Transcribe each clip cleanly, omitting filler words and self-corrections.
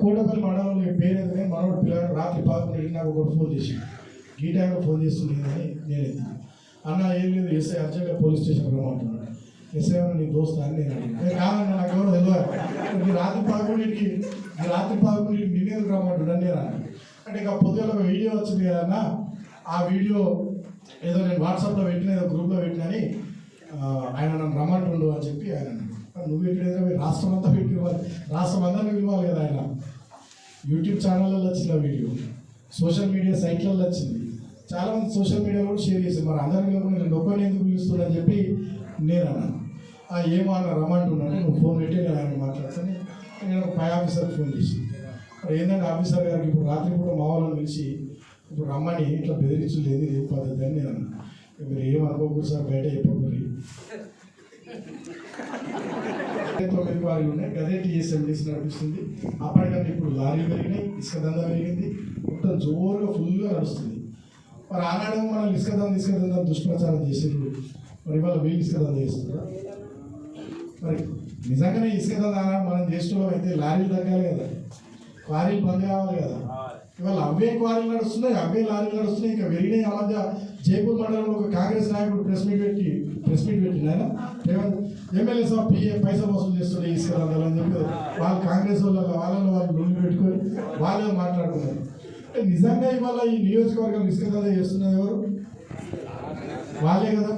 కోటపల్లి మండలంలో పేరు ఏదైనా మనోడు పిల్లలు రాత్రి 11 నాకు ఒకటి ఫోన్ చేసి ఈ టైంలో ఫోన్ చేస్తుంది అని నేను అన్న ఏం లేదు ఎస్ఐ అర్జెంట్గా పోలీస్ స్టేషన్ రమ్మంటున్నాడు. ఎస్ఐ అన్న నీ దోస్తు అని నేను అడిగాను. కాదన్న నాకు ఎవరో తెలియదు, రాత్రి 11 నిన్నేందుకు రమ్మంటున్నాను నేను అన్నాను. అంటే ఇక పొద్దున ఒక వీడియో వచ్చింది కదన్నా, ఆ వీడియో ఏదో నేను వాట్సాప్లో పెట్టిన ఏదో గ్రూప్లో పెట్టినని ఆయన నన్ను రమ్మంటుండు అని చెప్పి ఆయన నువ్వు పెట్టిన రాష్ట్రం అంతా పెట్టి రాష్ట్రం అందరినీ పిలవాలి కదా. ఆయన యూట్యూబ్ ఛానల్లో వచ్చిన వీడియో, సోషల్ మీడియా సైట్లలో వచ్చింది, చాలామంది సోషల్ మీడియాలో కూడా షేర్ చేసి మరి అందరినీ నేను ఒక్కరిని ఎందుకు పిలుస్తున్నా అని చెప్పి నేను అన్నాను. ఏమో అన్న రమ్మంటున్నాను, నువ్వు ఫోన్ పెట్టి నేను ఆయన మాట్లాడుతాను. నేను ఒక పై ఆఫీసర్కి ఫోన్ చేసి ఏంటంటే ఆఫీసర్ గారికి ఇప్పుడు రాత్రి కూడా మా వాళ్ళని పిలిచి ఇప్పుడు రమ్మని ఇట్లా బెదిరించులు ఏది ఏం పద్ధతి అని నేను అన్నాను. మీరు ఏమనుకోకూడదు సార్, బయట చెప్పకూడదు. 9 లారీలు ఉన్నాయి, గదే టీఎస్ఎండిసి నడిపిస్తుంది. అప్పటికన్నా ఇప్పుడు లారీలు పెరిగినాయి, ఇసుక దందా పెరిగింది, మొత్తం జోరుగా ఫుల్గా నడుస్తుంది. మరి ఆనాడు మనం ఇసుక దందా దుష్ప్రచారం చేసేది, మరి ఇవాళ వీళ్ళు ఇసుక దందా చేస్తున్నారు. మరి నిజంగానే ఇసుక దందా మనం చేస్తున్నాం అయితే లారీలు తగ్గాలి కదా, క్వారీలు బంద్ కావాలి కదా. ఇవాళ అవే క్వారీలు నడుస్తున్నాయి, అవే లారీలు నడుస్తున్నాయి. ఇంకా పెరిగినాయి. ఆ మధ్య జైపూర్ మండలంలో ఒక కాంగ్రెస్ నాయకుడు ప్రెస్ మీట్ పెట్టింది. ఆయన ఎమ్మెల్యే సాబ్ పైసలు వసూలు చేస్తుండే ఇసుక దందాలని చెప్పి వాళ్ళు కాంగ్రెస్ వాళ్ళని లొంగి పెట్టుకొని వాళ్ళే మాట్లాడుతున్నారు. అంటే నిజంగా ఇవాళ ఈ నియోజకవర్గం ఇసుక దందా చేస్తున్నది ఎవరు? వాళ్ళే కదా.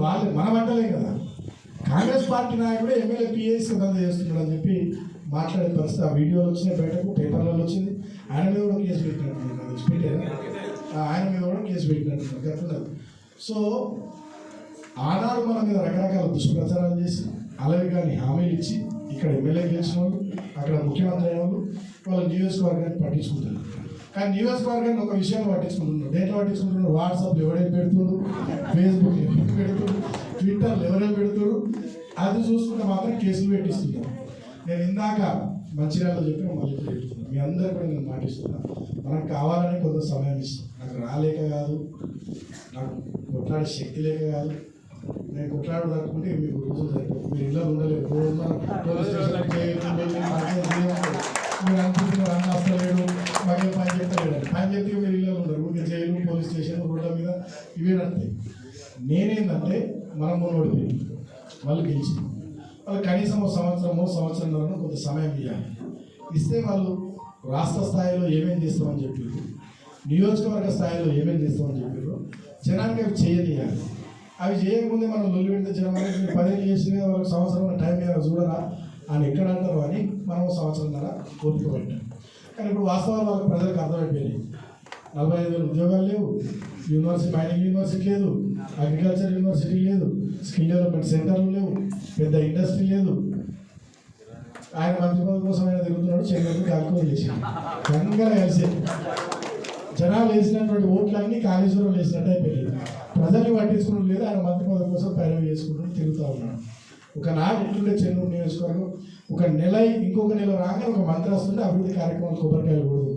వాళ్ళే మన వంటలే కదా. కాంగ్రెస్ పార్టీ నాయకుడే ఎమ్మెల్యే పిఏ ఇసుక దందా చేస్తున్నాడు అని చెప్పి మాట్లాడే పరిస్థితి. ఆ వీడియోలు వచ్చినాయి, బయటకు పేపర్లలో వచ్చింది. ఆయన మీద కూడా కేసు పెట్టినట్టు ఆయన మీద కూడా కేసు పెట్టినట్టు గట్టున్నారు. సో ఆనాడు మన మీద రకరకాల దుష్ప్రచారాలు చేసి అలాగే కానీ హామీలు ఇచ్చి ఇక్కడ ఎమ్మెల్యే గెలిచిన వాళ్ళు, అక్కడ ముఖ్యమంత్రి అయిన వాళ్ళు వాళ్ళ నియోజకవర్గాన్ని పట్టించుకుంటారు. కానీ నియోజకవర్గాన్ని ఒక విషయాన్ని పట్టించుకుంటున్నారు. దేంట్లో పట్టించుకుంటున్నారు? వాట్సాప్లో ఎవరైనా పెడుతున్నారు, ఫేస్బుక్ ఎవరైనా పెడుతున్నారు, ట్విట్టర్లో ఎవరైనా పెడుతున్నారు. అది చూసుకుంటే మాత్రం కేసులు పెట్టిస్తున్నారు. నేను ఇందాక మంచిర్యాలలో చెప్పిన మళ్ళీ చెప్తున్నాను, మీ అందరూ కూడా నేను మాటిస్తున్నాను. మనకు కావాలని కొంత సమయం ఇస్తాను. నాకు రాలేక కాదు, నాకు కొట్లాడే శక్తి లేక కాదు. నేను కొట్లాడు తట్టుకుంటే మీకు రోజులు సరిపోతుంది. మీరు ఇళ్ళలో ఉండలేదు, పోలీస్ స్టేషన్ మీరు అనుకుంటున్నారు అన్న వస్తలేడు, మగే పని చెప్తలేడు. పని చెప్తే మీరు ఇళ్ళలో ఉండరు, ఊరికే జైలు, పోలీస్ స్టేషన్, రోడ్ల మీద ఇవే నడుతాయి. నేనేందంటే మనం ఓడిపోయింది, వాళ్ళు గెలిచింది. వాళ్ళు కనీసం సంవత్సరంలో కొంత సమయం ఇవ్వాలి. ఇస్తే వాళ్ళు రాష్ట్ర స్థాయిలో ఏమేమి చేస్తామని చెప్పారు, నియోజకవర్గ స్థాయిలో ఏమేమి చేస్తామని చెప్పారు, జనానికి అవి చేయనియాలి. అవి చేయకముందే మనం లొల్లి పెడితే జనం అనేది 10 ఏళ్ళు చేసిన వాళ్ళకి సంవత్సరం టైం చూడరా అని ఎక్కడ అంటారు అని మనం సంవత్సరంన్నర ఓపిక పెట్టాం. కానీ ఇప్పుడు వాస్తవాలు వాళ్ళకి ప్రజలకు అర్థమైపోయినాయి. 45,000 ఉద్యోగాలు లేవు, మైనింగ్ యూనివర్సిటీ లేదు, అగ్రికల్చర్ యూనివర్సిటీ లేదు, స్కిల్ డెవలప్మెంట్ సెంటర్లు లేవు, పెద్ద ఇండస్ట్రీ లేదు. ఆయన మంత్రి పదవి కోసం ఆయన తిరుగుతున్నాడు, చెన్నైకి కాల్కులు చేసాడు. గంగా కలిసి జనాలు వేసినటువంటి ఓట్లన్నీ కాళేశ్వరం వేసినట్టు అయిపోయింది. ప్రజల్ని పట్టించుకోవడం లేదు, ఆయన మంత్రి పదవి కోసం పైరవి చేసుకుంటూ తిరుగుతూ ఉన్నాడు. ఒకనాడు ఎట్లుండే చెన్నూరు నియోజకవర్గం, ఒక నెల ఇంకొక నెల రాగానే ఒక మంత్రి వస్తుంటే అభివృద్ధి కార్యక్రమాలు కొబ్బరికాయలు కూడదు,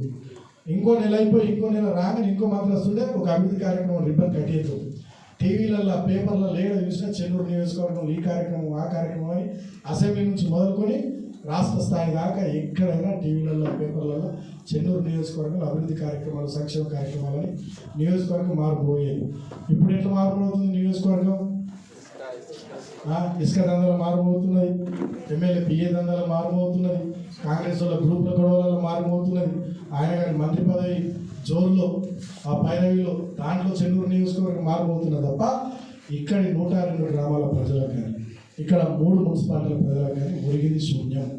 ఇంకో నెల అయిపోయి ఇంకో నెల రాగానే ఇంకో మంత్రి వస్తుంటే ఒక అభివృద్ధి కార్యక్రమం రిబ్బన్ కట్టేది. టీవీలలో పేపర్లో లేడ చూసినా చెన్నూరు నియోజకవర్గం ఈ కార్యక్రమం ఆ కార్యక్రమం అని అసెంబ్లీ నుంచి మొదలుకొని రాష్ట్ర స్థాయి దాకా ఎక్కడైనా టీవీలలో పేపర్లలో చెన్నూరు నియోజకవర్గంలో అభివృద్ధి కార్యక్రమాలు, సంక్షేమ కార్యక్రమాలని నియోజకవర్గం మారిపోయాయి. ఇప్పుడు ఎట్లా మారిపోతుంది నియోజకవర్గం? ఇసుక దందాలు మారిపోతున్నది, ఎమ్మెల్యే పిఏ దందాలు మారిపోతున్నది, కాంగ్రెస్ వాళ్ళ గ్రూపుల గొడవలలో మారిపోతున్నది. ఆయన గారి మంత్రి పదవి జోరులో ఆ పైరవిలో దాంట్లో చెన్నూరు నియోజకవర్గం మారిపోతున్నది తప్ప ఇక్కడి 102 గ్రామాల ప్రజలకు కానీ ఇక్కడ 3 మున్సిపాలిటీల ప్రజలకు కానీ ఒరిగింది శూన్యం.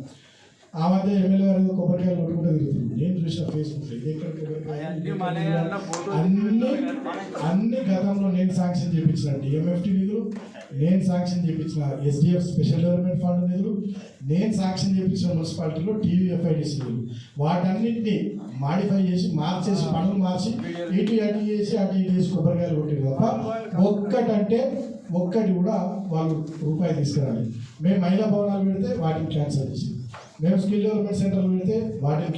ఆ మధ్య ఎమ్మెల్యే గారు కొబ్బరికాయలు కొట్టుకుంటే తిరుగుతుంది. నేను చూసిన ఫేస్బుక్ అన్ని గతంలో నేను శాంక్షన్ చేయించిన డిఎంఎఫ్టీ నిధులు, నేను శాంక్షన్ చేయించిన ఎస్డిఎఫ్ స్పెషల్ డెవలప్మెంట్ ఫండ్ నిధులు, నేను శాంక్షన్ చేయించిన మున్సిపాలిటీలో టీవీఎఫ్ఐడిసి నిధులు, వాటన్నింటినీ మాడిఫై చేసి మార్చేసి పనులు మార్చి ఇటు అటు చేసి అటు ఇటు చేసి కొబ్బరికాయలు కొట్టారు తప్ప ఒక్కటి కూడా వాళ్ళు రూపాయి తీసుకురాలి. మేము మహిళా భవనాలు పెడితే వాటిని క్యాన్సల్ చేసి, మేము స్కిల్ డెవలప్మెంట్ సెంటర్లు పెడితే వాటిని